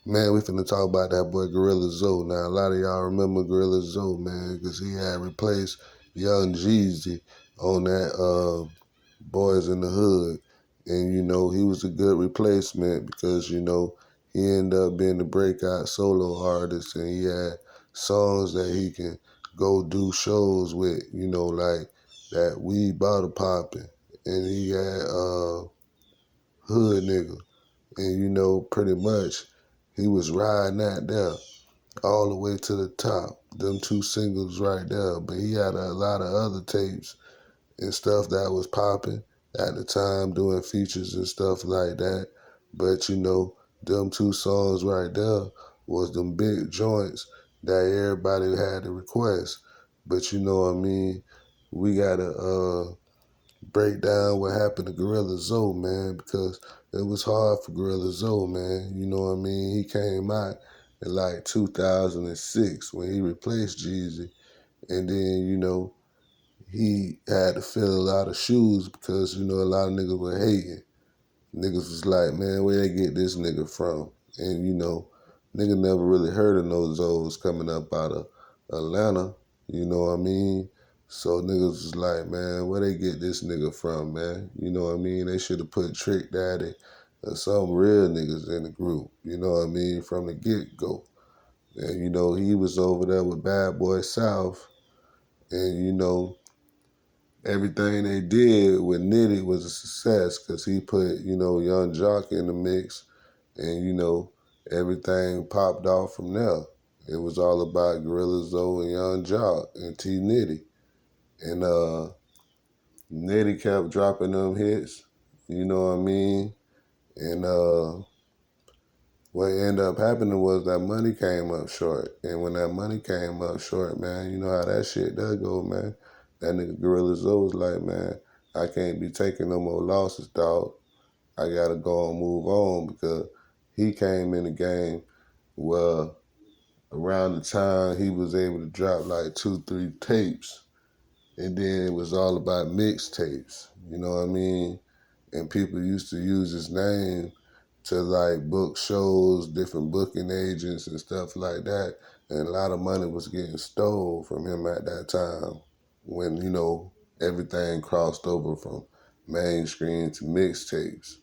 Man, we finna talk about that boy Gorilla Zoe. Now, a lot of y'all remember Gorilla Zoe, man, because he had replaced Young Jeezy on that Boys in the Hood. And, he was a good replacement because, he ended up being the breakout solo artist and he had songs that he can go do shows with, like that Weed Bottle Poppin'. And he had Hood Nigga. And, pretty much he was riding that there all the way to the top. Them two singles right there. But he had a lot of other tapes and stuff that was popping at the time, doing features and stuff like that. But them two songs right there was them big joints that everybody had to request. But you know what I mean? We gotta break down what happened to Gorilla Zoe, man, because it was hard for Gorilla Zoe, man. You know what I mean? He came out in like 2006 when he replaced Jeezy. And then, he had to fill a lot of shoes because, a lot of niggas were hating. Niggas was like, man, where they get this nigga from? And, nigga never really heard of no Zoes coming up out of Atlanta. You know what I mean? So niggas was like, man, where they get this nigga from, man? You know what I mean? They should have put Trick Daddy or some real niggas in the group. You know what I mean? From the get-go. And, he was over there with Bad Boy South. And, everything they did with Nitti was a success because he put, Young Jock in the mix and, everything popped off from there. It was all about Gorilla Zoe and Young Jock and T Nitti. And Nitti kept dropping them hits, you know what I mean? And what ended up happening was that money came up short. And when that money came up short, man, you know how that shit does go, man. That nigga Gorilla Zoe was like, man, I can't be taking no more losses, dog. I gotta go and move on because he came in the game well around the time he was able to drop like 2, 3 tapes. And then it was all about mixtapes, you know what I mean? And people used to use his name to like book shows, different booking agents and stuff like that. And a lot of money was getting stole from him at that time when, everything crossed over from mainstream to mixtapes.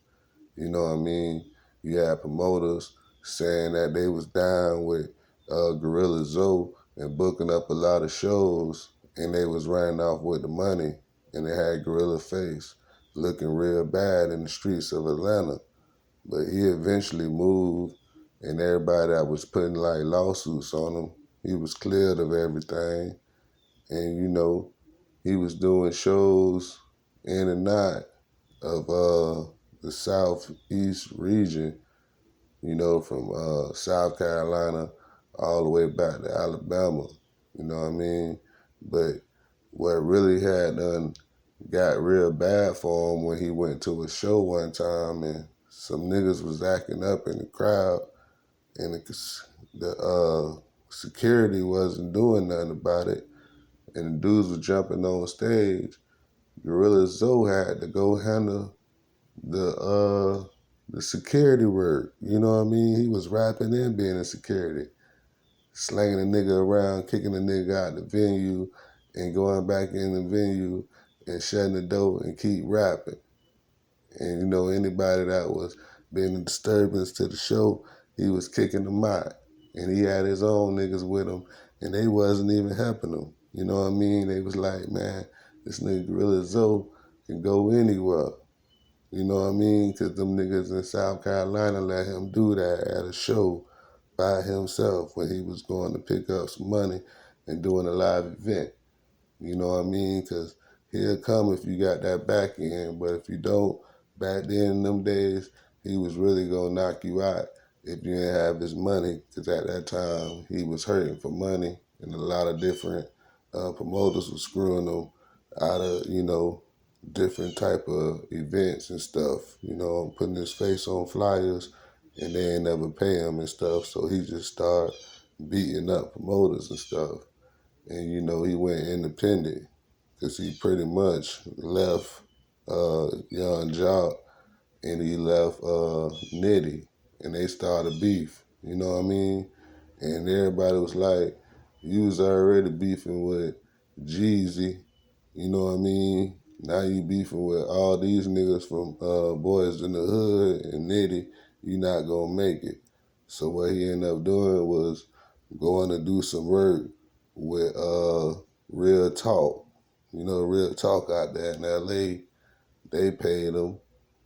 You know what I mean? You had promoters saying that they was down with Gorilla Zoe and booking up a lot of shows and they was running off with the money and they had Gorilla Face looking real bad in the streets of Atlanta. But he eventually moved and everybody that was putting like lawsuits on him, he was cleared of everything. And he was doing shows in and out of the southeast region, from South Carolina all the way back to Alabama, you know what I mean? But what really had done got real bad for him when he went to a show one time and some niggas was acting up in the crowd and the security wasn't doing nothing about it and the dudes were jumping on stage. Gorilla Zoe had to go handle the security work. You know what I mean? He was rapping and being in security, slanging a nigga around, kicking a nigga out the venue, and going back in the venue and shutting the door and keep rapping. And anybody that was being a disturbance to the show, he was kicking them out. And he had his own niggas with him, and they wasn't even helping him. You know what I mean? They was like, man, this nigga Gorilla Zoe can go anywhere. You know what I mean? Because them niggas in South Carolina let him do that at a show by himself when he was going to pick up some money and doing a live event. You know what I mean? Because he'll come if you got that back end, but if you don't, back then in them days, he was really going to knock you out if you didn't have his money, because at that time, he was hurting for money, and a lot of different promoters were screwing him out of, different type of events and stuff, putting his face on flyers, and they ain't never pay him and stuff, so he just started beating up promoters and stuff. And, he went independent because he pretty much left Young Jock and he left Nitti and they started beef. You know what I mean? And everybody was like, you was already beefing with Jeezy, you know what I mean? Now you beefing with all these niggas from Boys in the Hood and Nitti, you not gonna make it. So what he ended up doing was going to do some work with Real Talk. You know, Real Talk out there in LA, they paid him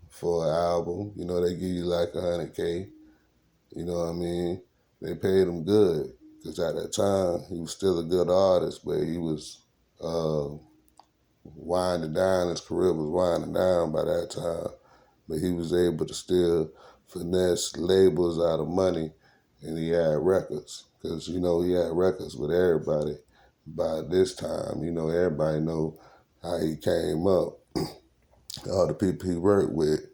for an album. You know, they give you like 100K. You know what I mean? They paid him good because at that time he was still a good artist, but he was winding down. His career was winding down by that time, but he was able to still finesse labels out of money, and he had records because you know he had records with everybody. By this time, you know everybody know how he came up, all the people he worked with.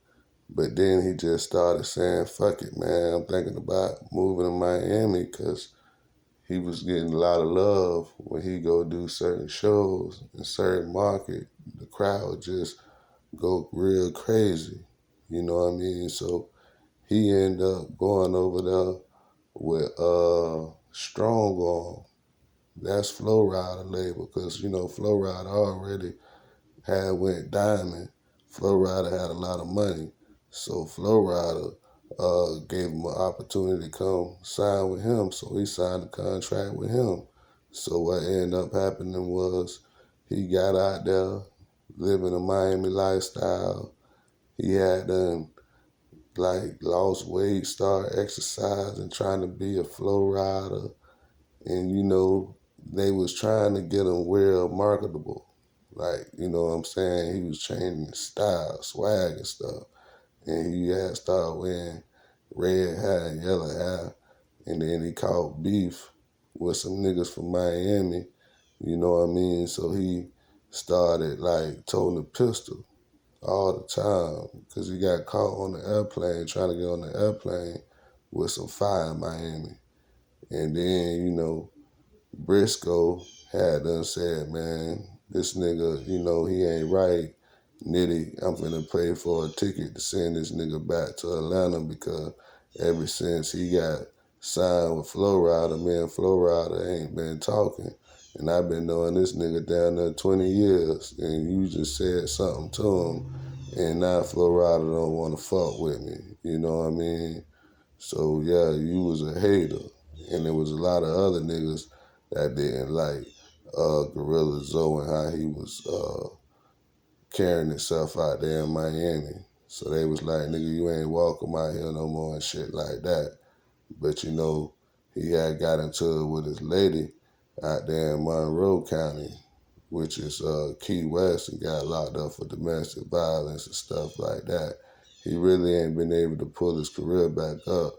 But then he just started saying, "Fuck it, man. I'm thinking about moving to Miami because." He was getting a lot of love when he go do certain shows in certain market. The crowd just go real crazy. You know what I mean? So he ended up going over there with Strong Arm. That's Flow Rider label because you know Flow Rider already had went diamond. Flow Rider had a lot of money, so Flow Rider gave him an opportunity to come sign with him. So he signed a contract with him. So what ended up happening was he got out there living a Miami lifestyle. He had done like lost weight, started exercising, trying to be a flow rider, and you know they was trying to get him real marketable. Like you know what I'm saying, he was changing his style, swag and stuff, and he had started wearing red hair, yellow hair, and then he caught beef with some niggas from Miami. You know what I mean? So he started like toting a pistol all the time because he got caught on the airplane trying to get on the airplane with some fire in Miami. And then, you know, Briscoe had done said, man, this nigga, you know, he ain't right. Nitti, I'm finna pay for a ticket to send this nigga back to Atlanta because ever since he got signed with Flow Rider, me and Flow Rider ain't been talking. And I've been knowing this nigga down there 20 years, and you just said something to him, and now Flow Rider don't want to fuck with me. You know what I mean? So yeah, you was a hater, and there was a lot of other niggas that didn't like Gorilla Zoe and how he was carrying himself out there in Miami. So they was like, nigga, you ain't welcome out here no more and shit like that. But you know, he had got into it with his lady out there in Monroe County, which is Key West, and got locked up for domestic violence and stuff like that. He really ain't been able to pull his career back up.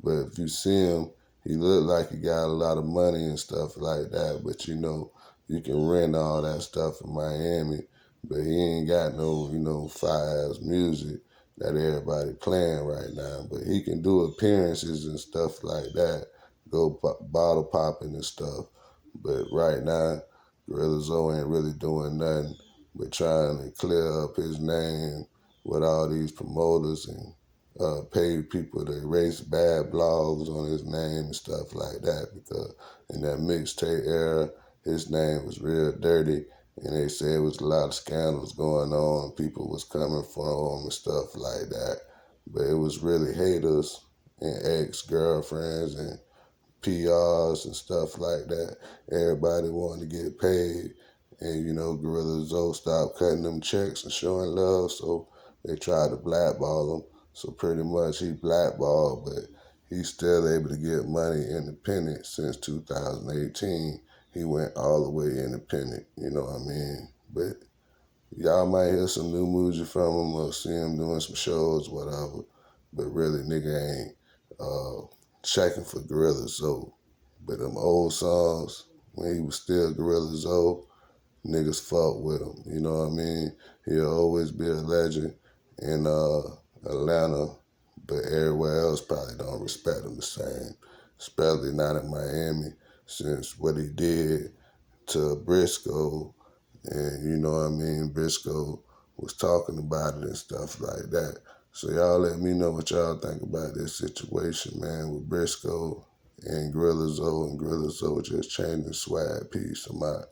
But if you see him, he look like he got a lot of money and stuff like that. But you know, you can rent all that stuff in Miami. But he ain't got no, you know, fire-ass music that everybody playing right now. But he can do appearances and stuff like that, go bottle popping and stuff. But right now, Gorilla Zoe ain't really doing nothing but trying to clear up his name with all these promoters and pay people to erase bad blogs on his name and stuff like that because in that mixtape era, his name was real dirty and they said it was a lot of scandals going on and people was coming for him and stuff like that. But it was really haters and ex-girlfriends and PRs and stuff like that. Everybody wanted to get paid. And, you know, Gorilla Zoe stopped cutting them checks and showing love, so they tried to blackball him. So pretty much he blackballed, but he's still able to get money independent since 2018. He went all the way independent, you know what I mean? But y'all might hear some new music from him or see him doing some shows, whatever. But really, nigga ain't checking for Gorilla Zoe. But them old songs, when he was still Gorilla Zoe, niggas fuck with him. You know what I mean? He'll always be a legend in Atlanta, but everywhere else probably don't respect him the same. Especially not in Miami, since what he did to Briscoe, and you know what I mean, Briscoe was talking about it and stuff like that. So y'all let me know what y'all think about this situation, man, with Briscoe and Gorilla Zoe, and Gorilla Zoe just changing swag piece. I'm out.